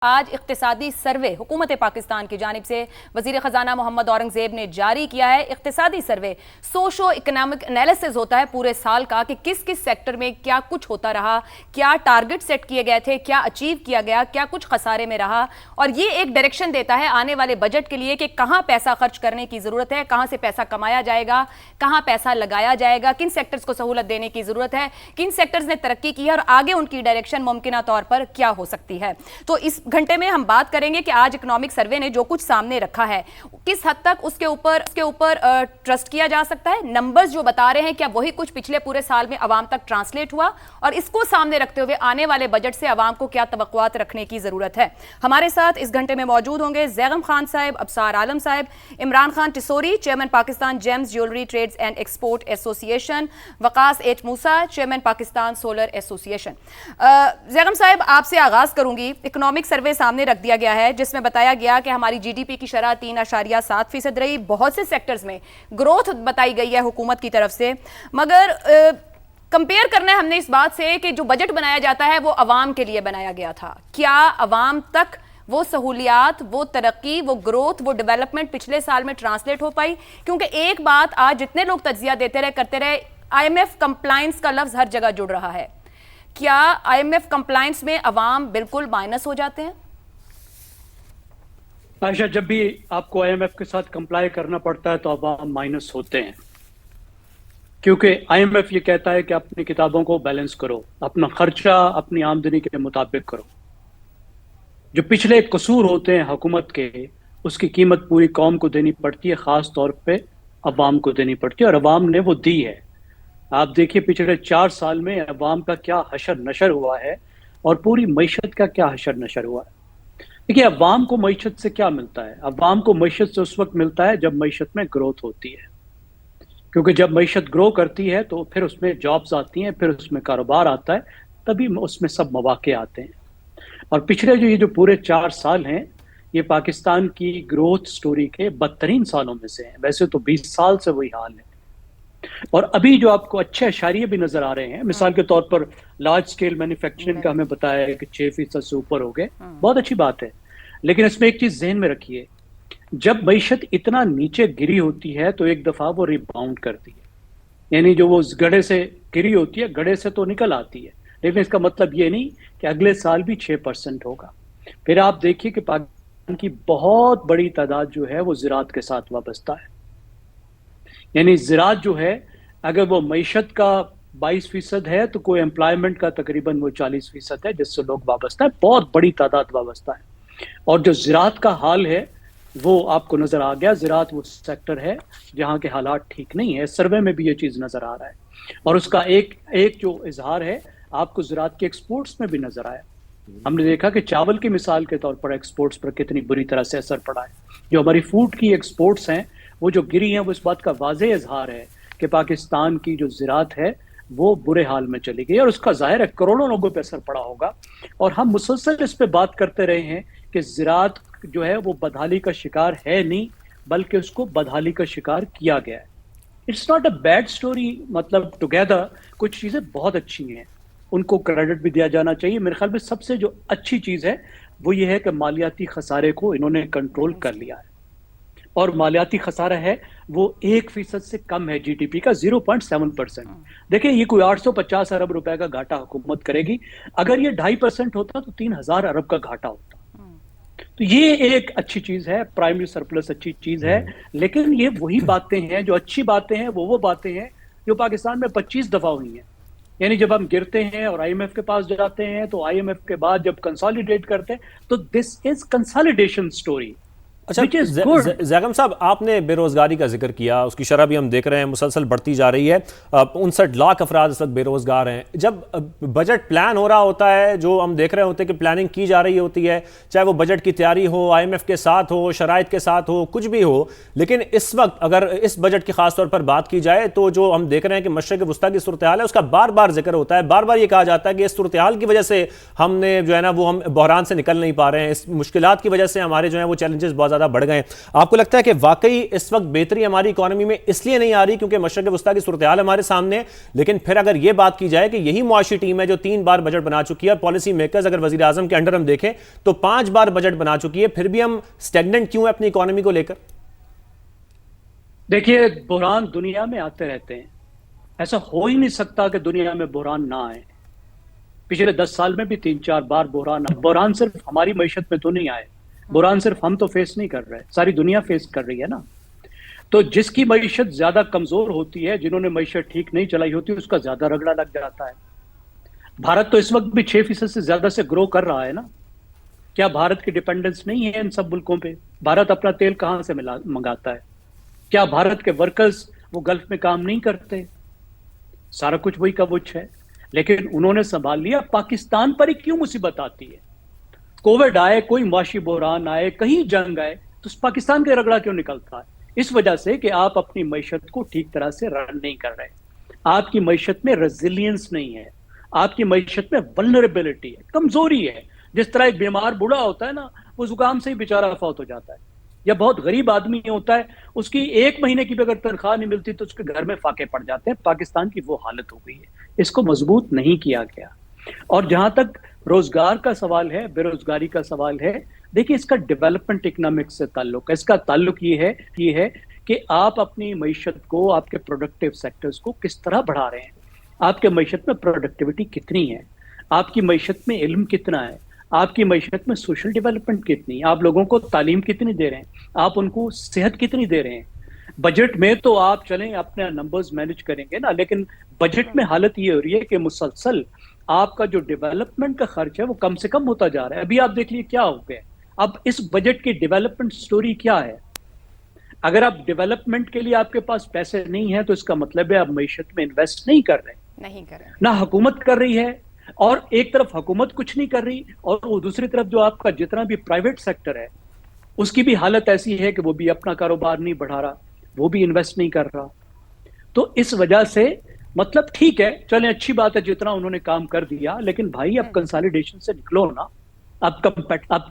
आज इक्तिसादी सर्वे हुकूमत पाकिस्तान की जानिब से वजीर ख़जाना मोहम्मद औरंगज़ेब ने जारी किया है। इक्तिसादी सर्वे सोशो इकनॉमिक एनालिसिस होता है पूरे साल का कि किस किस सेक्टर में क्या कुछ होता रहा, क्या टारगेट सेट किए गए थे, क्या अचीव किया गया, क्या कुछ खसारे में रहा, और ये एक डायरेक्शन देता है आने वाले बजट के लिए कि कहाँ पैसा खर्च करने की ज़रूरत है, कहाँ से पैसा कमाया जाएगा, कहाँ पैसा लगाया जाएगा, किन सेक्टर्स को सहूलत देने की ज़रूरत है, किन सेक्टर्स ने तरक्की की है और आगे उनकी डायरेक्शन मुमकिन तौर पर क्या हो सकती है। तो इस घंटे में हम बात करेंगे कि आज इकोनॉमिक सर्वे ने जो कुछ सामने रखा है किस हद तक उसके ऊपर ट्रस्ट किया जा सकता है, नंबर्स जो बता रहे हैं क्या वही कुछ पिछले पूरे साल में अवाम तक ट्रांसलेट हुआ, और इसको सामने रखते हुए आने वाले बजट से अवाम को क्या तवक्कुआत रखने की जरूरत है। हमारे साथ इस घंटे में मौजूद होंगे ज़ैगम खान साहब, अबसार आलम साहब, Imran Khan Tisori, chairman Pakistan gems jewellery trades and export association, Waqas H Musa, chairman Pakistan solar association. Zaigham साहब, आपसे आगाज करूंगी। इकोनॉमिक सर्वे सामने रख दिया गया है जिसमें बताया गया कि हमारी जीडीपी की शरह 3.7% रही। बहुत से सेक्टर्स में ग्रोथ बताई गई है हुकूमत की तरफ से, मगर कंपेयर करना है हमने इस बात से कि जो बजट बनाया जाता है वो अवाम के लिए बनाया गया था। क्या अवाम तक वो सहूलियात, वो तरक्की, वो ग्रोथ, वो डेवलपमेंट पिछले साल में ट्रांसलेट हो पाई? क्योंकि एक बात आज जितने लोग तज्जिया देते रहे करते रहे, IMF कंप्लायंस का लफ्ज हर जगह जुड़ रहा है। क्या IMF कंप्लायंस में अवाम बिल्कुल माइनस हो जाते हैं? आयशा, जब भी आपको IMF के साथ कंप्लाई करना पड़ता है तो अवाम माइनस होते हैं, क्योंकि IMF ये कहता है कि अपनी किताबों को बैलेंस करो, अपना खर्चा अपनी आमदनी के मुताबिक करो। जो पिछले कसूर होते हैं हुकूमत के, उसकी कीमत पूरी कौम को देनी पड़ती है, ख़ास तौर पे अवाम को देनी पड़ती है, और अवाम ने वो दी है। आप देखिए पिछले 4 साल में अवाम का क्या हशर नशर हुआ है और पूरी मईशत का क्या हशर नशर हुआ है। देखिए, अवाम को मईशत से क्या मिलता है? अवाम को मईशत से उस वक्त मिलता है जब मईशत में ग्रोथ होती है, क्योंकि जब मईशत ग्रो करती है तो फिर उसमें जॉब्स आती हैं, फिर उसमें कारोबार आता है, तभी उसमें सब मौके आते हैं। और पिछले ये जो पूरे 4 साल हैं, ये पाकिस्तान की ग्रोथ स्टोरी के बदतरीन सालों में से हैं। वैसे तो 20 साल से वही हाल है, और अभी जो आपको अच्छे इशारे भी नजर आ रहे हैं, मिसाल के तौर पर लार्ज स्केल मैन्युफैक्चरिंग का हमें बताया है कि 6% से ऊपर हो गए, बहुत अच्छी बात है। लेकिन इसमें एक चीज जहन में रखिए, जब मईशत इतना नीचे गिरी होती है तो एक दफा वो रिबाउंड करती है, यानी जो वो गड़े से गिरी होती है, गड़े से तो निकल आती है, लेकिन इसका मतलब ये नहीं कि अगले साल भी 6% होगा। फिर आप देखिए कि पाकिस्तान की बहुत बड़ी तादाद जो है वो ज़राअत के साथ वाबस्ता है, यानी ज़राअत जो है अगर वो मईशत का 22% है तो कोई एम्प्लॉयमेंट का तकरीबन वो 40% है जिससे लोग वाबस्ता है, बहुत बड़ी तादाद वाबस्ता है। और जो ज़राअत का हाल है वो आपको नजर आ गया। ज़राअत वो सेक्टर है जहाँ के हालात ठीक नहीं है, सर्वे में भी ये चीज़ नजर आ रहा है, और उसका एक जो इजहार है आपको ज़राअत के एक्सपोर्ट्स में भी नजर आया। हमने देखा कि चावल की मिसाल के तौर पर एक्सपोर्ट्स पर कितनी बुरी तरह से असर पड़ा है। जो हमारी फूड की एक्सपोर्ट्स हैं वो जो गिरी हैं, वो इस बात का वाज़ेह इजहार है कि पाकिस्तान की जो ज़राअत है वो बुरे हाल में चली गई, और उसका जाहिर है करोड़ों लोगों पर असर पड़ा होगा। और हम मुसलसल इस पर बात करते रहे हैं कि ज़राअत जो है वो बदहाली का शिकार है नहीं, बल्कि उसको बदहाली का शिकार किया गया है। It's not a bad story, मतलब टुगेदर कुछ चीज़ें बहुत अच्छी हैं, उनको क्रेडिट भी दिया जाना चाहिए। मेरे ख्याल में सबसे जो अच्छी चीज़ है वो ये है कि मालियाती खसारे को इन्होंने कंट्रोल कर लिया है, और मालियाती खसारा है वो 1% से कम है जीडीपी का, 0.7%। देखिए, ये कोई 850 अरब रुपए का घाटा हुकूमत करेगी, अगर ये 2.5% होता तो 3000 अरब का घाटा होता। तो ये एक अच्छी चीज है, प्राइमरी सरप्लस अच्छी चीज है। लेकिन ये वही बातें हैं, जो अच्छी बातें हैं वो बातें हैं जो पाकिस्तान में 25 दफा हुई हैं। यानी जब हम गिरते हैं और IMF के पास जाते हैं, तो IMF के बाद जब कंसोलिडेट करते हैं, तो दिस इज कंसोलिडेशन स्टोरी। अच्छा, ज़ैगम साहब, आपने बेरोजगारी का जिक्र किया, उसकी शरह भी हम देख रहे हैं मुसलसल बढ़ती जा रही है। 59 लाख अफराद इस वक्त बेरोजगार हैं। जब बजट प्लान हो रहा होता है, जो हम देख रहे होते हैं कि प्लानिंग की जा रही होती है, चाहे वो बजट की तैयारी हो, IMF के साथ हो, शराइत के साथ हो, कुछ भी हो, लेकिन इस वक्त अगर इस बजट की खास तौर पर बात की जाए तो जो हम देख रहे हैं कि मशरक़ वस्ता की सूरत हाल है, उसका बार बार जिक्र होता है। बार बार ये कहा जाता है कि इस सूरत हाल की वजह से हमने जो है ना वो हम बहरान से निकल नहीं पा रहे हैं, इस मुश्किलात की वजह से हमारे जो है वो चैलेंजेस बहुत ज़्यादा बढ़ गए हैं। आपको लगता है कि वाकई इस वक्त बेहतरी हमारी इकॉनमी में इसलिए नहीं आ रही क्योंकि मशरक़ वस्ता की सूरत हाल हमारे सामने है, लेकिन फिर अगर यह बात की जाए कि यही मुआशी टीम है जो 3 बार बजट बना चुकी है और पॉलिसी मेकर्स अगर वज़ीर आज़म के अंडर हम देखें तो 5 बार बजट बना चुकी है, फिर भी हम स्टैग्नेंट क्यों है अपनी इकॉनमी को लेकर? देखिए, बुहरान दुनिया में आते रहते हैं, ऐसा हो ही नहीं सकता कि दुनिया में बुहरान ना आए। पिछले 10 साल में भी 3-4 बार बुहरान सिर्फ हमारी मईशत में तो नहीं आए, बुहरान सिर्फ हम तो फेस नहीं कर रहे, सारी दुनिया फेस कर रही है ना। तो जिसकी मईशत ज्यादा कमजोर होती है, जिन्होंने मईशत ठीक नहीं चलाई होती, उसका ज्यादा रगड़ा लग जाता है। भारत तो इस वक्त भी 6% से ज्यादा से ग्रो कर रहा है ना। क्या भारत की डिपेंडेंस नहीं है इन सब मुल्कों पे? भारत अपना तेल कहां से मंगाता है? क्या भारत के वर्कर्स वो गल्फ में काम नहीं करते? सारा कुछ वही का वुच है, लेकिन उन्होंने संभाल लिया। पाकिस्तान पर ही क्यों मुसीबत आती है? कोविड आए, कोई माशी बुहरान आए, कहीं जंग आए, तो पाकिस्तान का रगड़ा क्यों निकलता है? इस वजह से कि आप अपनी मईशत को ठीक तरह से रन नहीं कर रहे, आपकी मईशत में रेजिलियंस नहीं है, आपकी मईशत में वल्नरेबिलिटी है, कमजोरी है। जिस तरह एक बीमार बूढ़ा होता है ना, वो जुकाम से ही बेचारा फौत हो जाता है, या बहुत गरीब आदमी होता है, उसकी 1 महीने की भी अगर तनख्वाह नहीं मिलती तो उसके घर में फाके पड़ जाते हैं। पाकिस्तान की वो हालत हो गई है, इसको मजबूत नहीं किया गया। और जहां तक रोजगार का सवाल है, बेरोजगारी का सवाल है, देखिए इसका डेवलपमेंट इकोनॉमिक्स से ताल्लुक है। इसका ताल्लुक ये है कि आप अपनी मईशत को, आपके प्रोडक्टिव सेक्टर्स को किस तरह बढ़ा रहे हैं, आपके मईशत में प्रोडक्टिविटी कितनी है, आपकी मईशत में इल्म कितना है, आपकी मईशत में सोशल डेवलपमेंट कितनी है, आप लोगों को तालीम कितनी दे रहे हैं, आप उनको सेहत कितनी दे रहे हैं। बजट में तो आप चलें अपने नंबर्स मैनेज करेंगे ना, लेकिन बजट में हालत ये हो रही है कि मुसलसल आपका जो डेवलपमेंट का खर्च है वो कम से कम होता जा रहा है। अभी आप देख लीजिए क्या हो गया। अब इस बजट की डेवलपमेंट स्टोरी क्या है? अगर आप डेवलपमेंट के लिए आपके पास पैसे नहीं है तो इसका मतलब है आप मईशत में इन्वेस्ट नहीं कर रहे, ना हुकूमत कर रही है। और एक तरफ हुकूमत कुछ नहीं कर रही और वो दूसरी तरफ जो आपका जितना भी प्राइवेट सेक्टर है उसकी भी हालत ऐसी है कि वो भी अपना कारोबार नहीं बढ़ा रहा, वो भी इन्वेस्ट नहीं कर रहा। तो इस वजह से मतलब ठीक है, चलें अच्छी बात है जितना उन्होंने काम कर दिया, लेकिन भाई अब कंसोलिडेशन से निकलो ना, अब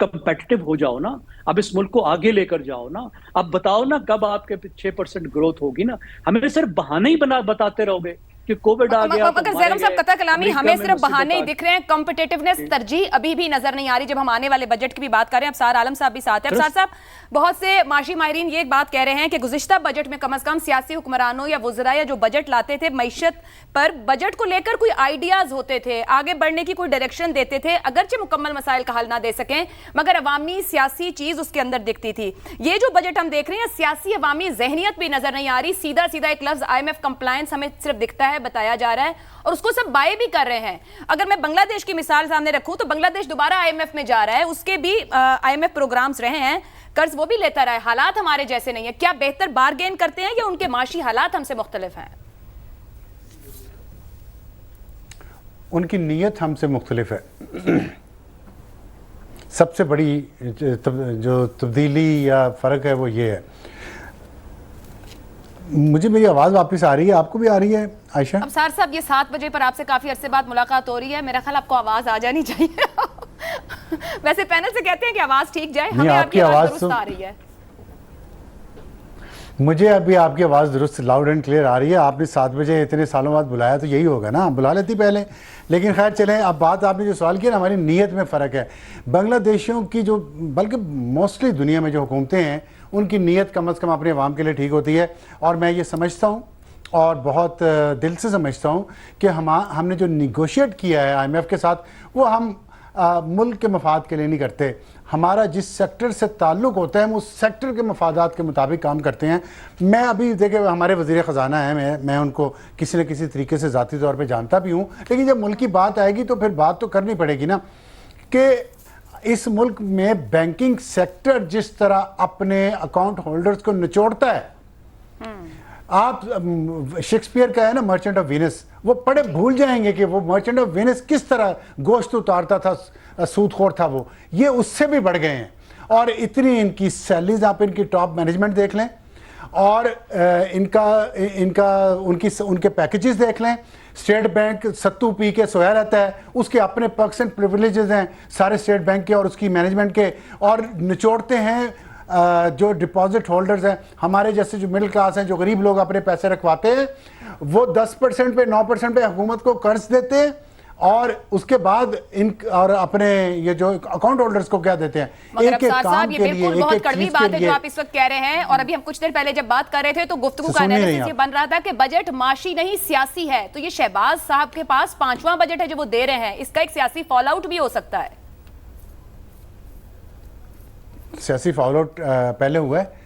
कंपेटिटिव हो जाओ ना, अब इस मुल्क को आगे लेकर जाओ ना। अब बताओ ना कब आपके 6% ग्रोथ होगी ना। हमें सिर्फ बहाने ही बताते रहोगे कि कोविड आ गया। मगर ज़ैगम साहब कता कलामी, हमें सिर्फ बहाने ही दिख रहे हैं, कॉम्पिटिटिवनेस तरजीह अभी भी नजर नहीं आ रही। जब हम आने वाले बजट की भी बात कर रहे हैं, अब सार आलम साहब भी साथ हैं। अब सार साहब, बहुत से माशी माहिरीन ये बात कह रहे हैं कि गुज़िश्ता बजट में कम से कम सियासी हुक्मरानों या वज़रा या जो बजट लाते थे मईशत पर, बजट को लेकर कोई आइडियाज होते थे, आगे बढ़ने की कोई डायरेक्शन देते थे, अगरचे मुकम्मल मसाइल का हल ना दे सकें मगर अवामी सियासी चीज उसके अंदर दिखती थी। ये जो बजट हम देख रहे हैं, सियासी अवामी जहनियत भी नजर नहीं आ रही। सीधा सीधा एक लफ्ज IMF कंप्लायंस हमें सिर्फ दिखता है, बताया जा रहा है और उसको सब बाय भी कर रहे हैं। अगर मैं बांग्लादेश की मिसाल सामने रखूं तो बांग्लादेश दोबारा IMF में जा रहा है, उसके भी IMF प्रोग्राम्स रहे हैं, कर्ज वो भी लेता रहा है। हालात हमारे जैसे नहीं है। क्या बेहतर बारगेन करते हैं या उनके माशी हालात हमसे मुख्तलिफ हैं? उनकी नीयत हमसे मुख्तलिफ है। सबसे बड़ी जो तब्दीली या फ़र्क है वो ये है। मुझे मेरी आवाज़ वापस आ रही है, आपको भी आ रही है आयशा? अब सार साहब, ये 7 बजे पर आपसे काफ़ी अरसे बाद मुलाकात हो रही है, मेरा ख्याल आपको आवाज़ आ जानी चाहिए। वैसे पैनल से कहते हैं कि आवाज़ ठीक जाए, हमें आपकी आवाज़ दुरुस्त आ रही है। मुझे अभी आपकी आवाज़ दुरुस्त लाउड एंड क्लियर आ रही है। आपने 7 बजे इतने सालों बाद बुलाया तो यही होगा ना, बुला लेती पहले। लेकिन खैर चलें, अब बात आपने जो सवाल किया ना, हमारी नीयत में फ़र्क है। बांग्लादेशियों की जो, बल्कि मोस्टली दुनिया में जो हुकूमतें हैं उनकी नीयत कम से कम अपने अवाम के लिए ठीक होती है। और मैं ये समझता हूँ और बहुत दिल से समझता हूँ कि हमने जो निगोशिएट किया है IMF के साथ, वो हम मुल्क के मफाद के लिए नहीं करते। हमारा जिस सेक्टर से ताल्लुक़ होता है हम उस सेक्टर के मफादात के मुताबिक काम करते हैं। मैं अभी देखिए, हमारे वज़ीर ख़ज़ाना है, मैं उनको किसी न किसी तरीके से ज़ाती तौर पे जानता भी हूँ, लेकिन जब मुल्क की बात आएगी तो फिर बात तो करनी पड़ेगी ना कि इस मुल्क में बैंकिंग सेक्टर जिस तरह अपने अकाउंट होल्डर्स को निचोड़ता है। आप शेक्सपियर का है ना मर्चेंट ऑफ वीनस, वो पढ़े भूल जाएंगे कि वो मर्चेंट ऑफ वीनस किस तरह गोश्त उतारता था, सूदखोर था वो। ये उससे भी बढ़ गए हैं। और इतनी इनकी सैलरीज, आप इनकी टॉप मैनेजमेंट देख लें और उनके पैकेजेस देख लें। स्टेट बैंक सत्तू पी के सोया रहता है, उसके अपने पर्क्स एंड प्रिविलेजेस हैं सारे स्टेट बैंक के और उसकी मैनेजमेंट के, और निचोड़ते हैं जो डिपॉजिट होल्डर्स हैं, हमारे जैसे जो मिडिल क्लास हैं, जो गरीब लोग अपने पैसे रखवाते हैं, वो 10% पे 9% पे हुकूमत को कर्ज देते हैं और उसके बाद इन और अपने ये जो अकाउंट होल्डर्स को क्या देते हैं, मगर एक एक अफसार काम साहब, ये के लिए, बिल्कुल एक बहुत एक कड़वी चीज बात के है जो लिए। आप इस वक्त कह रहे हैं। और अभी हम कुछ देर पहले जब बात कर रहे थे तो गुफ्तगू का सुनिए नहीं एनालिसिस ये आप। बन रहा था कि बजट माशी नहीं सियासी है। तो ये शहबाज साहब के पास 5वां बजट है जो वो दे रहे हैं, इसका एक सियासी फॉल आउट भी हो सकता है। सियासी फॉल आउट पहले हुआ है,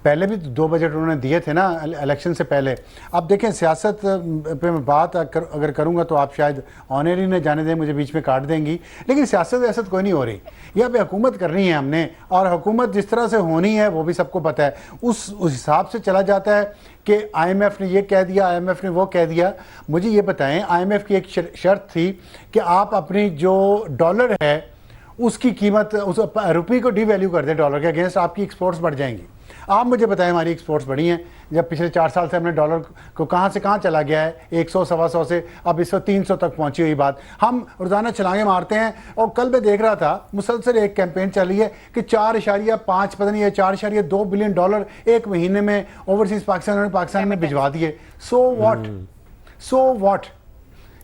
पहले भी 2 बजट उन्होंने दिए थे ना इलेक्शन से पहले। अब देखें, सियासत पे मैं बात अगर करूंगा तो आप शायद ऑनर ही न जाने दें, मुझे बीच में काट देंगी, लेकिन सियासत कोई नहीं हो रही। यहाँ पे हुकूमत करनी है हमने, और हुकूमत जिस तरह से होनी है वो भी सबको पता है। उस हिसाब से चला जाता है कि IMF ने ये कह दिया, IMF ने वो कह दिया। मुझे ये बताएं, IMF की एक शर्त थी कि आप अपनी जो डॉलर है उसकी कीमत, उस रुपये को डिवैल्यू कर दें डॉलर के अगेंस्ट, आपकी एक्सपोर्ट्स बढ़ जाएंगी। आप मुझे बताएं, हमारी एक्सपोर्ट्स बढ़ी हैं जब पिछले 4 साल से हमने डॉलर को कहाँ से कहाँ चला गया है, 100 सवा 100 से अब इस वक्त 300 तक पहुंची हुई बात। हम रोजाना छलांगे मारते हैं, और कल मैं देख रहा था मुसलसल एक कैंपेन चली है कि 4.5 पता नहीं है 4.2 बिलियन डॉलर एक महीने में ओवरसीज पाकिस्तान में भिजवा दिए। सो वॉट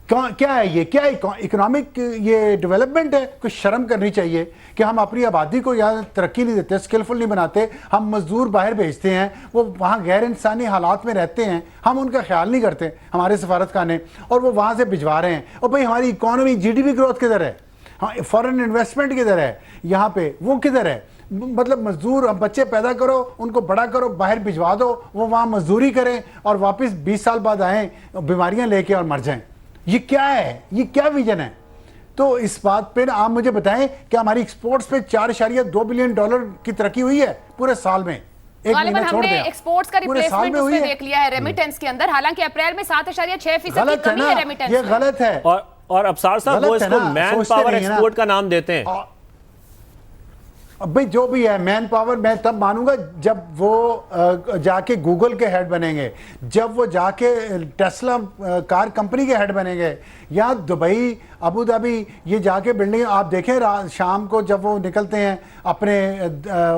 क्या है ये? क्या इकोनॉमिक ये डेवलपमेंट है? कुछ शर्म करनी चाहिए कि हम अपनी आबादी को यहाँ तरक्की नहीं देते, स्किलफुल नहीं बनाते। हम मजदूर बाहर भेजते हैं, वो वहाँ गैर इंसानी हालात में रहते हैं, हम उनका ख्याल नहीं करते, हमारे सफारत खाने, और वो वहाँ से भिजवा रहे हैं। और भाई हमारी इकोनॉमी GDP ग्रोथ किधर है? हाँ, फॉरेन इन्वेस्टमेंट किधर है? यहाँ पे वो किधर है? मतलब मजदूर, हम बच्चे पैदा करो, उनको बड़ा करो, बाहर भिजवा दो, वो वहाँ मजदूरी करें और वापस 20 साल बाद आएँ बीमारियाँ लेके और मर जाएं। ये क्या है? ये क्या विजन है? तो इस बात पे ना आप मुझे बताएं कि हमारी एक्सपोर्ट्स पे 4.2 बिलियन डॉलर की तरक्की हुई है पूरे साल में। एक महीना छोड़ हमने दिया, एक्सपोर्ट्स का पूरे साल रिप्लेसमेंट में हुई उसमें है। देख लिया है रेमिटेंस के अंदर, हालांकि अप्रैल में 7.6% की गलत है कमी ना, है रेमिटेंस ये में। गलत है। और अफसार साहब वो गलत है इसको ना, मैन सोचते पावर नहीं है ना। एक्सपोर्ट का नाम देते हैं। अब भाई जो भी है मैन पावर, मैं तब मानूंगा जब वो जाके गूगल के हेड बनेंगे, जब वो जाके टेस्ला कार कंपनी के हेड बनेंगे, या दुबई, अबू धाबी, ये जाके बिल्डिंग आप देखें शाम को जब वो निकलते हैं अपने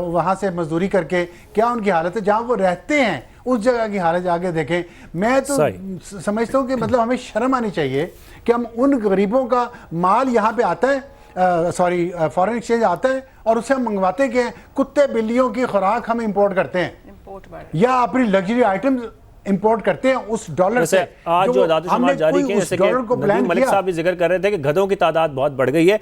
वहाँ से मजदूरी करके, क्या उनकी हालत है। जहाँ वो रहते हैं उस जगह की हालत जाके देखें। मैं तो समझता हूँ कि मतलब हमें शर्म आनी चाहिए कि हम उन गरीबों का माल यहाँ पे आता है, फॉरेन एक्सचेंज आता है, और उससे हम मंगवाते क्या हैं? कुत्ते बिल्लियों की खुराक हम इंपोर्ट करते हैं, या अपनी लग्जरी आइटम्स इंपोर्ट करते हैं उस डॉलर से। आज जो आदात समाज जारी किए, जैसे कि नदीम मलिक साहब भी जिक्र कर रहे थे कि गधों की तादाद बहुत बढ़ गई है।